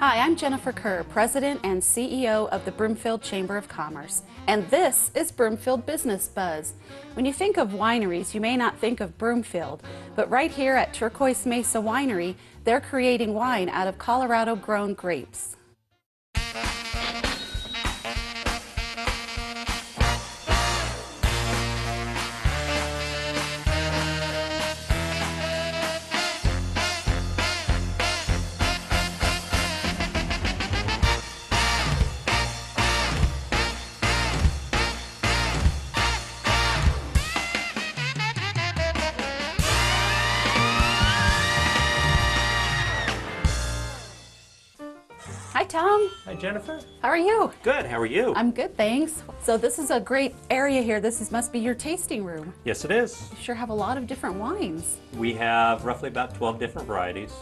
Hi, I'm Jennifer Kerr, President and CEO of the Broomfield Chamber of Commerce, and this is Broomfield Business Buzz. When you think of wineries, you may not think of Broomfield, but right here at Turquoise Mesa Winery, they're creating wine out of Colorado-grown grapes. Hi, Tom. Hi, Jennifer. How are you? Good. How are you? I'm good, thanks. So this is a great area here. Must be your tasting room. Yes, it is. You sure have a lot of different wines. We have roughly about 12 different varieties.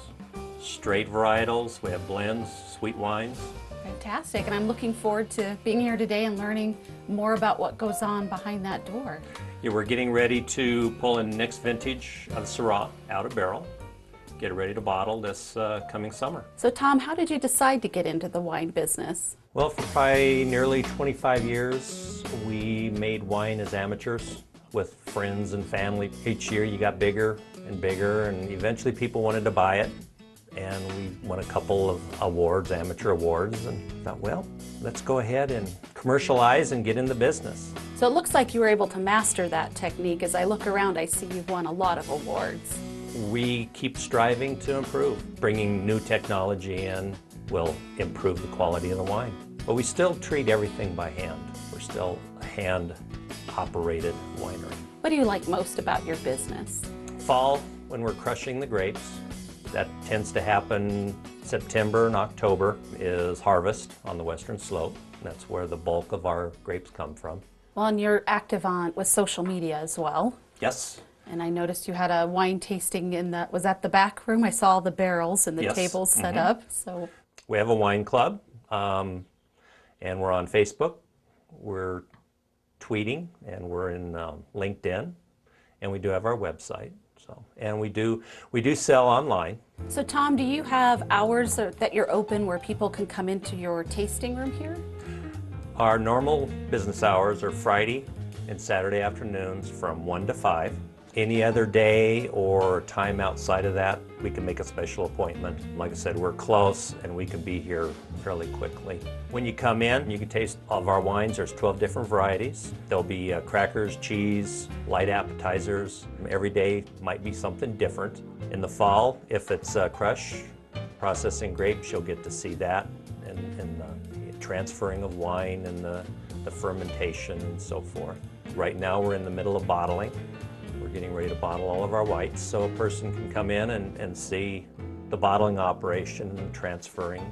Straight varietals, we have blends, sweet wines. Fantastic, and I'm looking forward to being here today and learning more about what goes on behind that door. Yeah, we're getting ready to pull in the next vintage of Syrah out of barrel. Get it ready to bottle this coming summer. So Tom, how did you decide to get into the wine business? Well, for probably nearly 25 years, we made wine as amateurs with friends and family. Each year you got bigger and bigger, and eventually people wanted to buy it. And we won a couple of awards, amateur awards, and thought, well, let's go ahead and commercialize and get in the business. So it looks like you were able to master that technique. As I look around, I see you've won a lot of awards. We keep striving to improve. Bringing new technology in will improve the quality of the wine. But we still treat everything by hand. We're still a hand-operated winery. What do you like most about your business? Fall, when we're crushing the grapes, that tends to happen September and October, is harvest on the western slope. That's where the bulk of our grapes come from. Well, and you're active with social media as well. Yes. And I noticed you had a wine tasting was that the back room? I saw all the barrels and the tables set up. So we have a wine club, and we're on Facebook. We're tweeting, and we're in LinkedIn, and we do have our website. So, and we do sell online. So Tom, do you have hours that you're open where people can come into your tasting room here? Our normal business hours are Friday and Saturday afternoons from 1 to 5. Any other day or time outside of that, we can make a special appointment. Like I said, we're close and we can be here fairly quickly. When you come in, you can taste all of our wines. There's 12 different varieties. There'll be crackers, cheese, light appetizers. Every day might be something different. In the fall, if it's crush, processing grapes, you'll get to see that and the transferring of wine and the fermentation and so forth. Right now we're in the middle of bottling. We're getting ready to bottle all of our whites, so a person can come in and see the bottling operation and transferring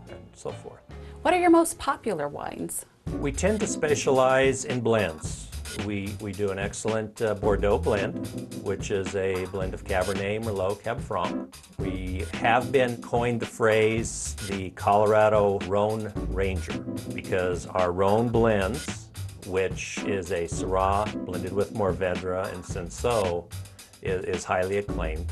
and so forth. What are your most popular wines? We tend to specialize in blends. We do an excellent Bordeaux blend, which is a blend of Cabernet, Merlot, Cab Franc. We have been coined the phrase the Colorado Rhone Ranger because our Rhone blends, which is a Syrah blended with Mourvedre and Cinsault, is highly acclaimed.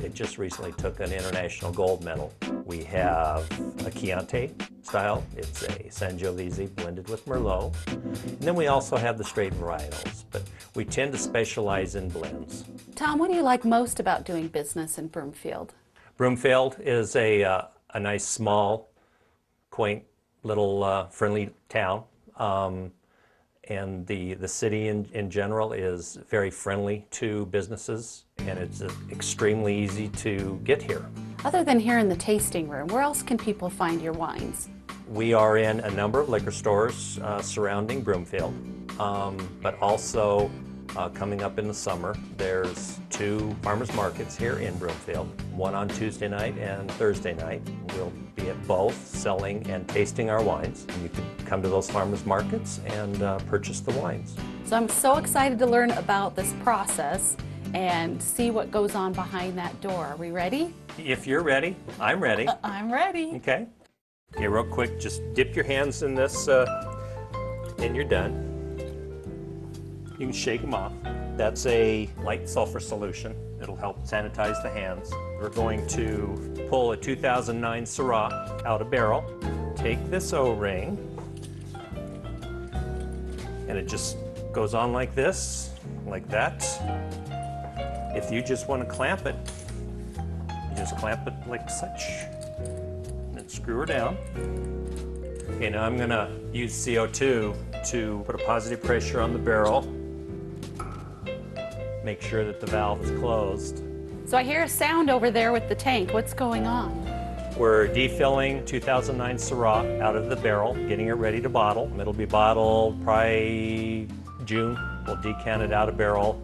It just recently took an international gold medal. We have a Chianti style. It's a Sangiovese blended with Merlot. And then we also have the straight varietals, but we tend to specialize in blends. Tom, what do you like most about doing business in Broomfield? Broomfield is a nice, small, quaint, little friendly town. And the city in general is very friendly to businesses, and it's extremely easy to get here. Other than here in the tasting room, where else can people find your wines? We are in a number of liquor stores surrounding Broomfield, but also coming up in the summer, there's 2 farmers markets here in Broomfield, one on Tuesday night and Thursday night. We'll be at both selling and tasting our wines. You can come to those farmers markets and purchase the wines. So I'm so excited to learn about this process and see what goes on behind that door. Are we ready? If you're ready, I'm ready. I'm ready. Okay. Okay, real quick, just dip your hands in this and you're done. You can shake them off. That's a light sulfur solution. It'll help sanitize the hands. We're going to pull a 2009 Syrah out of barrel. Take this O-ring, and it just goes on like this, like that. If you just want to clamp it, you just clamp it like such, and then screw her down. Okay, now I'm gonna use CO2 to put a positive pressure on the barrel. Make sure that the valve is closed. So I hear a sound over there with the tank. What's going on? We're defilling 2009 Syrah out of the barrel, getting it ready to bottle. It'll be bottled probably June. We'll decant it out of barrel,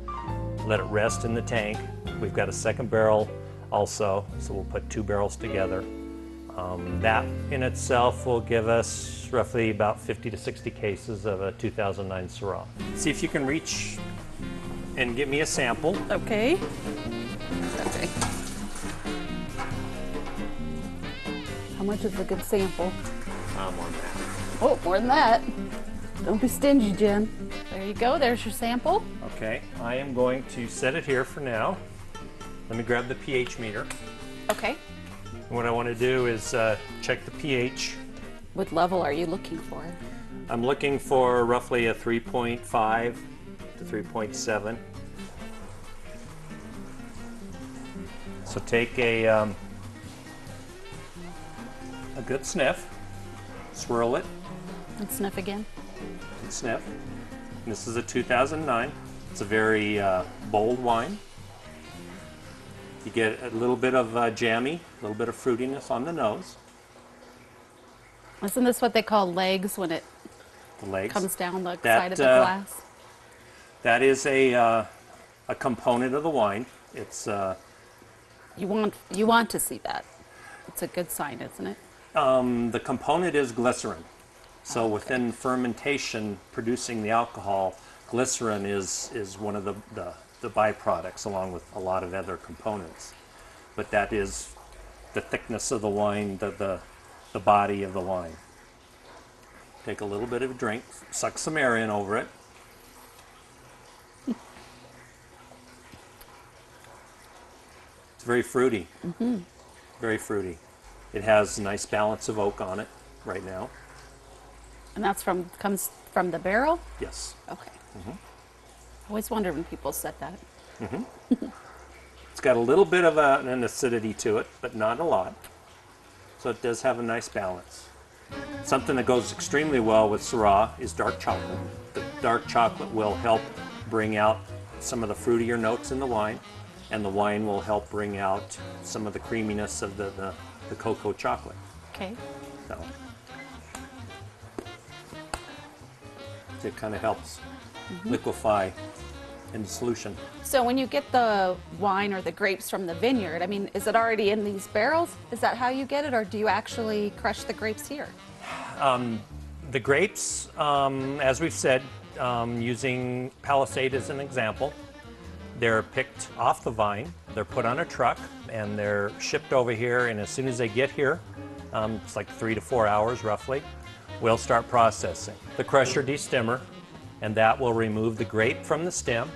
let it rest in the tank. We've got a second barrel also, so we'll put 2 barrels together. That in itself will give us roughly about 50 to 60 cases of a 2009 Syrah. See if you can reach and get me a sample. Okay. Okay. How much is a good sample? More than that. Oh, more than that. Don't be stingy, Jim. There you go. There's your sample. Okay, I am going to set it here for now. Let me grab the pH meter. Okay. What I want to do is check the pH. What level are you looking for? I'm looking for roughly a 3.5 to 3.7. So take a good sniff, swirl it, And sniff again. and sniff. And this is a 2009. It's a very bold wine. You get a little bit of jammy, a little bit of fruitiness on the nose. Isn't this what they call legs when it The legs. comes down the That, side of the glass? That is a component of the wine. It's You want to see that. It's a good sign, isn't it? the component is glycerin. So within fermentation, producing the alcohol, glycerin is one of the byproducts, along with a lot of other components. But that is the thickness of the wine, the body of the wine. Take a little bit of a drink, suck some air in over it. It's very fruity. Very fruity. It has a nice balance of oak on it right now. And that's comes from the barrel? Yes. Okay. I always wondered when people said that. It's got a little bit of an acidity to it, but not a lot. So it does have a nice balance. Something that goes extremely well with Syrah is dark chocolate. The dark chocolate will help bring out some of the fruitier notes in the wine, and the wine will help bring out some of the creaminess of the cocoa chocolate. Okay. So it kind of helps liquefy in the solution. So when you get the wine or the grapes from the vineyard, I mean, is it already in these barrels? Is that how you get it, or do you actually crush the grapes here? The grapes, as we've said, using Palisade as an example, they're picked off the vine, they're put on a truck, and they're shipped over here, and as soon as they get here, it's like 3 to 4 hours roughly, we'll start processing. The crusher destemmer, and that will remove the grape from the stem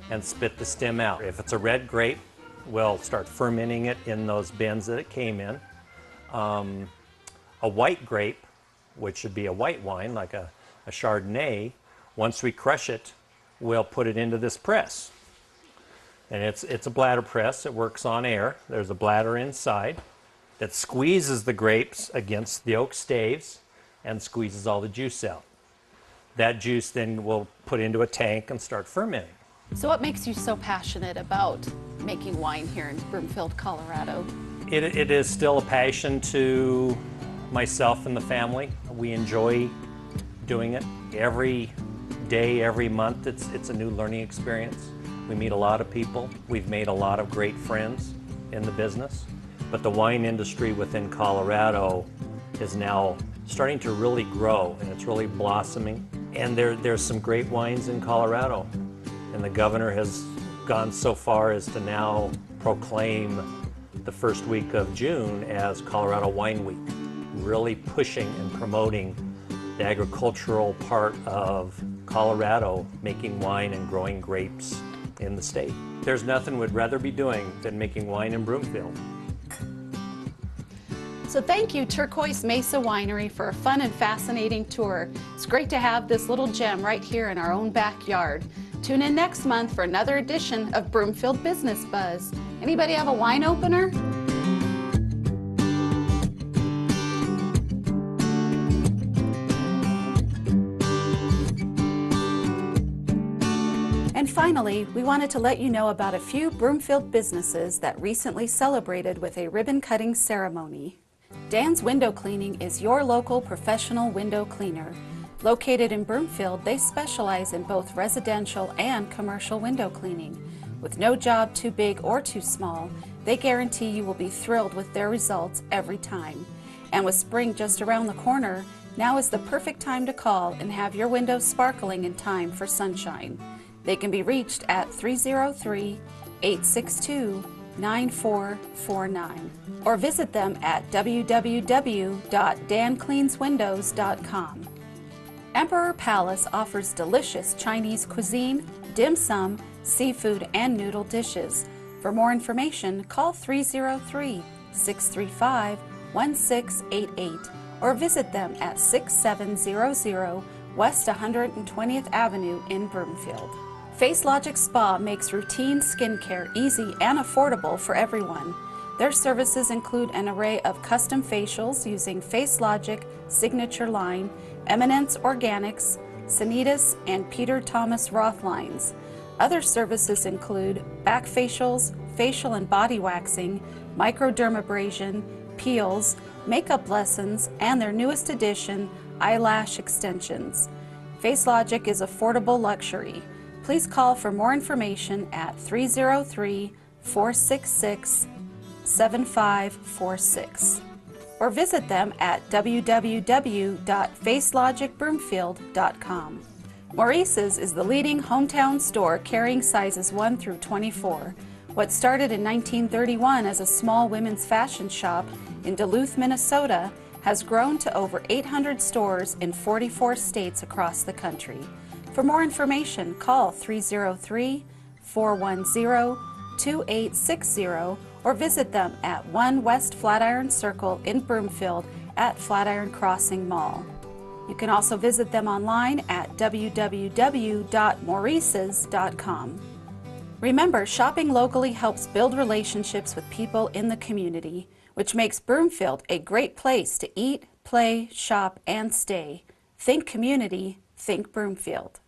and spit the stem out. If it's a red grape, we'll start fermenting it in those bins that it came in. A white grape, which should be a white wine, like a Chardonnay, once we crush it, we'll put it into this press. And it's a bladder press. It works on air. There's a bladder inside that squeezes the grapes against the oak staves and squeezes all the juice out. That juice then we'll put into a tank and start fermenting. So what makes you so passionate about making wine here in Broomfield, Colorado? It is still a passion to myself and the family. We enjoy doing it. Every day, every month, it's a new learning experience. We meet a lot of people. We've made a lot of great friends in the business. But the wine industry within Colorado is now starting to really grow, and it's really blossoming. And there's some great wines in Colorado. And the governor has gone so far as to now proclaim the first week of June as Colorado Wine Week, really pushing and promoting the agricultural part of Colorado, making wine and growing grapes in the state. There's nothing we'd rather be doing than making wine in Broomfield. So thank you, Turquoise Mesa Winery, for a fun and fascinating tour. It's great to have this little gem right here in our own backyard. Tune in next month for another edition of Broomfield Business Buzz. Anybody have a wine opener? And finally, we wanted to let you know about a few Broomfield businesses that recently celebrated with a ribbon-cutting ceremony. Dan's Window Cleaning is your local professional window cleaner. Located in Broomfield, they specialize in both residential and commercial window cleaning. With no job too big or too small, they guarantee you will be thrilled with their results every time. And with spring just around the corner, now is the perfect time to call and have your windows sparkling in time for sunshine. They can be reached at 303-862-9449 or visit them at www.dancleanswindows.com. Emperor Palace offers delicious Chinese cuisine, dim sum, seafood, and noodle dishes. For more information, call 303-635-1688 or visit them at 6700 West 120th Avenue in Broomfield. FaceLogic Spa makes routine skincare easy and affordable for everyone. Their services include an array of custom facials using FaceLogic Signature Line, Eminence Organics, Sanitas, and Peter Thomas Roth lines. Other services include back facials, facial and body waxing, microdermabrasion, peels, makeup lessons, and their newest addition, eyelash extensions. FaceLogic is affordable luxury. Please call for more information at 303-466-7546 or visit them at www.facelogicbroomfield.com. Maurice's is the leading hometown store carrying sizes 1 through 24. What started in 1931 as a small women's fashion shop in Duluth, Minnesota, has grown to over 800 stores in 44 states across the country. For more information, call 303-410-2860 or visit them at 1 West Flatiron Circle in Broomfield at Flatiron Crossing Mall. You can also visit them online at www.maurices.com. Remember, shopping locally helps build relationships with people in the community, which makes Broomfield a great place to eat, play, shop, and stay. Think community, think Broomfield.